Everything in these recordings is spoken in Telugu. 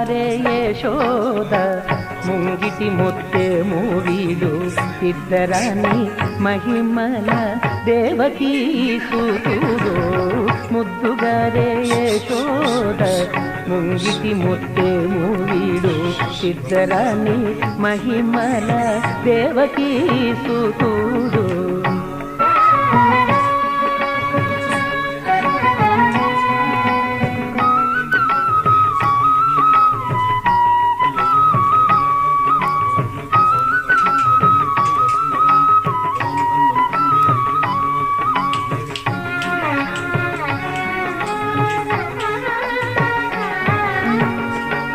ముద్దుగారే యశోద ముంగిటి ముత్తే మూవీడు ఇద్దరాని మహిమల దేవకీ సూతుడు ముద్దుగారే యశోద ముంగిటి ముత్తే మూవీడు ఇద్దరాని మహిమల దేవకీ సూతుడు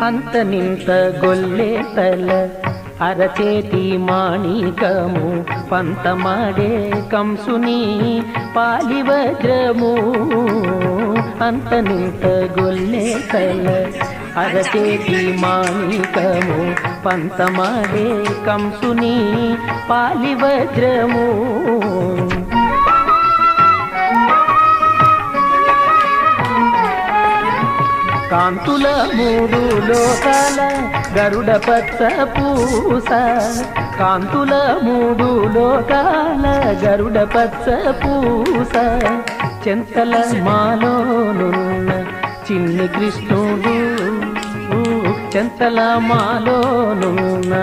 అంత నింత గొల్లే తల అరచేతి మాణికము పంతమాడే కంసుని పాలి వజ్రము అంత నింత గొల్లే తల అరచేతి మాణికము పంతమాడే కంసుని పాలి వజ్రము కాంతుల మూడు లోకాల గరుడ పచ్చ పూస కాంతుల మూడు లోకాల గరుడ పచ్చ పూస చెంతల మాలోనున్న చిన్ని కృష్ణుడు చెంతల మాలోనున్న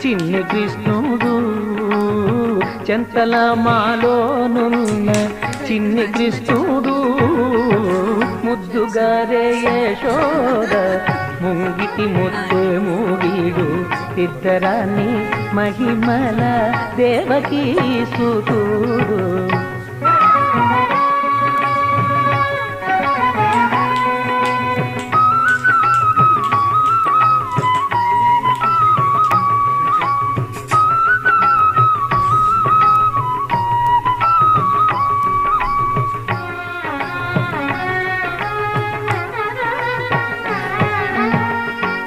చిన్ని కృష్ణుడు చెంతల మాలోనున్న చిన్ని కృష్ణుడు ముద్దుగారే యశోద ముంగిటి ముత్తే మూవీడు ఇద్దరాని మహిమల దేవకీ సూతుడు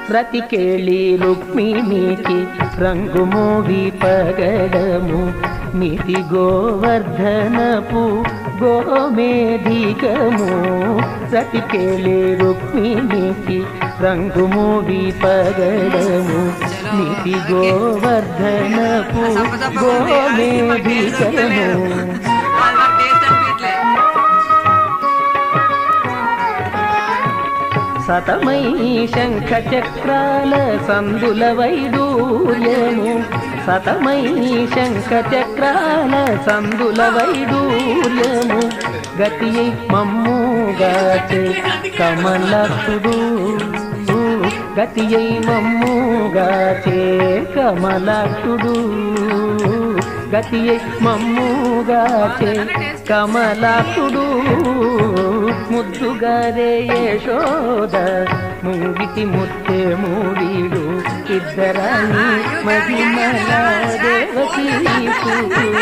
బ్రతికేళి రుక్మిణికి రంగు మోవి పగడము మితి గోవర్ధనపు గోమేధికము బ్రతికేళి రుక్మిణికి రంగు మోవి పగడము మితి గోవర్ధనపు గోమేధికము సతమై శంఖ చక్రాల సందుల వైడూర్యము సతమై శంఖ చక్రాల సందుల వైడూర్యము గతియై మమ్ముగాచే కమలక్షుడు గతియై మమ్ముగాచే కమలక్షుడు గతియై మమ్ముగాచే కమలక్షుడు ముద్దుగారే యశోద ముంగిటి ముత్తే మూవీడు ఇద్దరాని మహిమల దేవకీ సూతుడు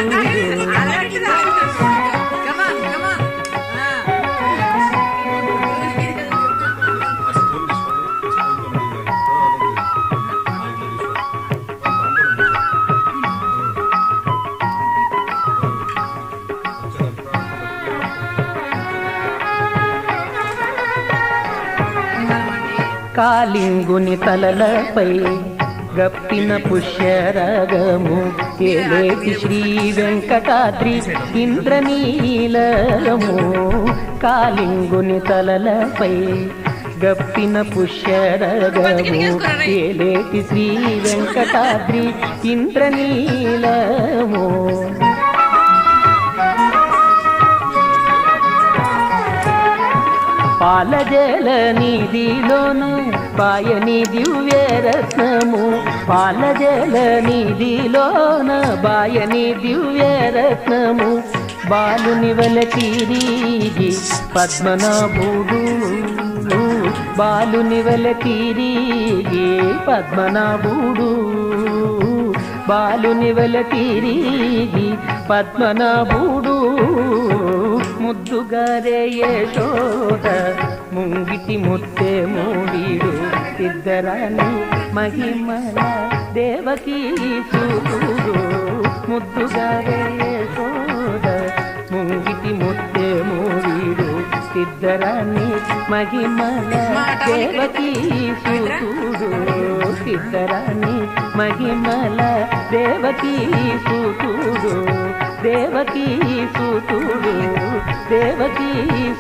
కాలింగుని తలలపై గప్పిన పుష్యరగము ఏలేటి శ్రీ వెంకటాద్రి ఇంద్రనీలము కాలింగుని తలలపై గప్పిన పుష్యరగము ఏలేటి శ్రీ వెంకటాద్రి ఇంద్రనీలము పాలజల నిధిలోన పాయని దివ్యరత్నము పాలజల నిధిలోన బాయని దివ్యరత్నము బాలుని వల తిరిగి పద్మనాభుడు బాలుని వల తిరిగి పద్మనాభుడు బాలుని వల తిరిగి పద్మనాభుడు ముద్దుగారే యశోద ముంగిటి ముత్తే మూవీడు ఇద్దరాని మహిమల దేవకీ సూతుడు ముద్దుగారే యశోద ముంగిటి ముత్తే మూవీడు ఇద్దరాని మహిమల దేవకీ సూతుడు ఇద్దరాని మహిమల దేవకీ సూతుడు దేవకీ సూతుడు దేవకీ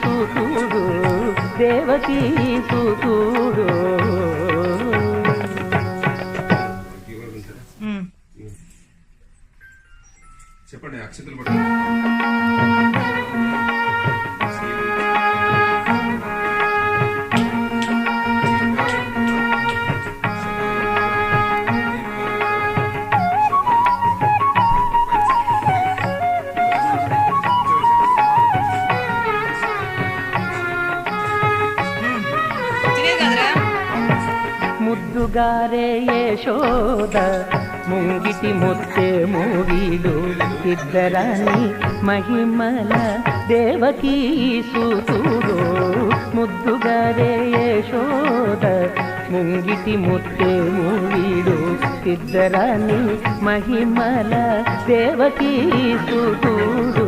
సూతుడు దేవకీ సూతుడు. చెప్పండి అక్షతలు ముద్దుగారే యశోద ముంగిటి ముత్తే మూవీడు ఇద్దరాని మహిమల దేవకీ సూతుడు ముద్దుగారే యశోద ముంగిటి ముత్తే మూవీడు ఇద్దరాని మహిమల దేవకీ సూతుడు.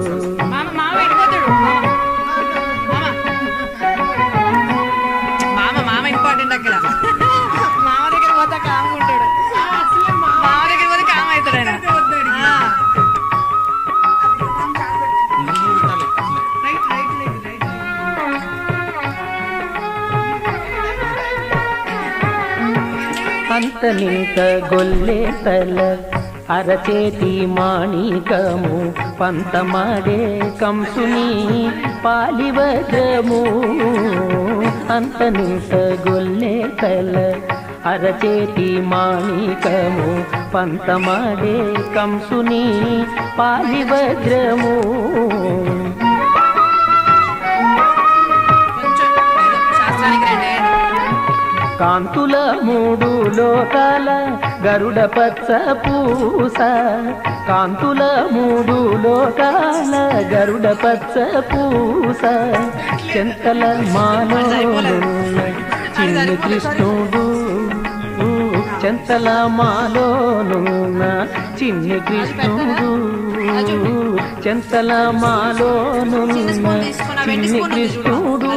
అంతనీత గొల్లే తల అరచేతి మాణికము పంతమాడే కంసుని పాలివజ్రము అంతనీత గొల్లే తల అరచేతి మాణికము పంతమాడే కంసుని పాలివజ్రము కాంతుల మూడు లోకాల గరుడ పచ్చ పూస కాంతుల మూడు లోకాల గరుడ పచ్చ పూస చెంతల మాలోనున్న చిన్ని కృష్ణుడు చెంతల మాలోనున్న చిన్ని కృష్ణుడు చెంతల మాలోనున్న చిన్ని కృష్ణుడు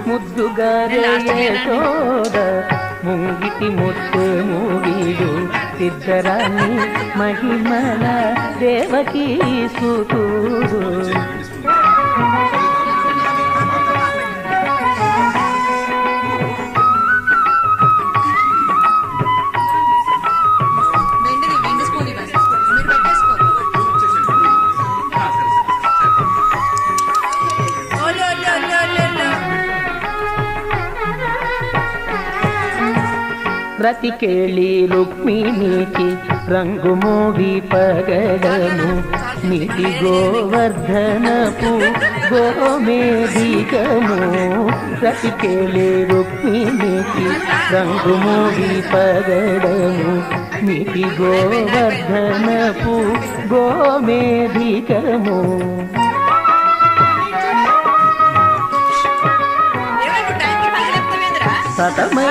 ముద్దుగారే యశోద ముంగిటి ముత్తు మూవీడు ఇద్దరాని మహిమల దేవకీ సూతుడు. బ్రతికేళి రుక్మిణికి రంగు మోగి పగడము నీటి గోవర్ధనపు గోమేధికము బ్రతికేళి రుక్మిణికి రంగు మోగి పగడము నీటి గోవర్ధనపు గోమేధికము సతమై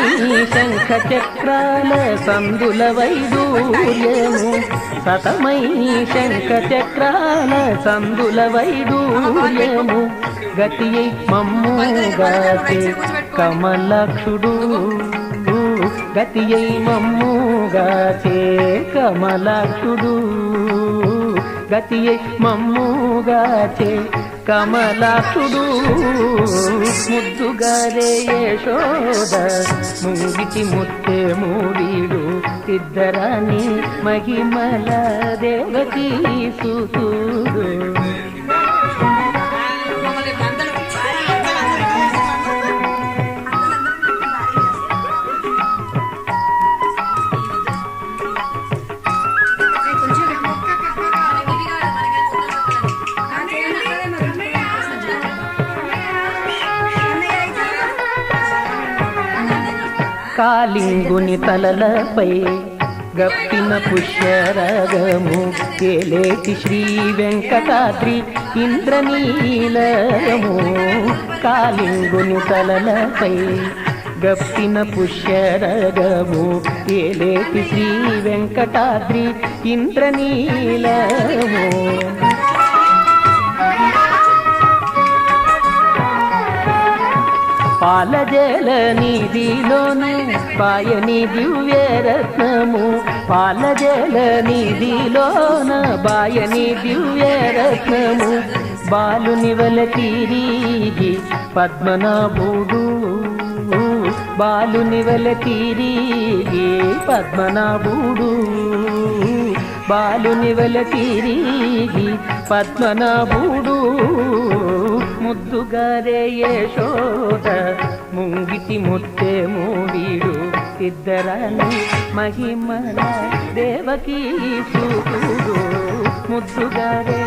శంఖ చక్రాల సందుల వైడూర్యము సతమై శంఖ చక్రాల సందుల వైడూర్యము గతియై మమ్ముగాచే కమలాక్షుడు గతియై మమ్ముగాచే కమలాక్షుడు గతియై మమ్ముగాచే కమలాక్షుడు ముద్దుగారే యశోద ముంగిటి ముత్తే మూవీడు ఇద్దరాని మహిమల దేవకీ సూతుడు. కాలింగుని తలలపై గప్పిన పుష్యరగము కేలేటి శ్రీ వెంకటాద్రి ఇంద్రనీలము కాలింగుని తలలపై గప్పిన పుష్యరగము కేలేటి శ్రీ వెంకటాద్రి ఇంద్రనీలము పాలజల నిధిలోన బాయని దివ్యరత్నము పాలజల నిధిలోన బాయని దివ్యరత్నము బాలుని వల తిరిగి పద్మనాభుడు బాలుని వల తిరిగి పద్మనాభుడు బాలుని వల తిరిగి పద్మనాభుడు ముద్దుగారే యశోద ముంగిటి ముత్తెము వీడు ఇద్దరని మహిమల దేవకీ సూతుడు ముద్దుగారే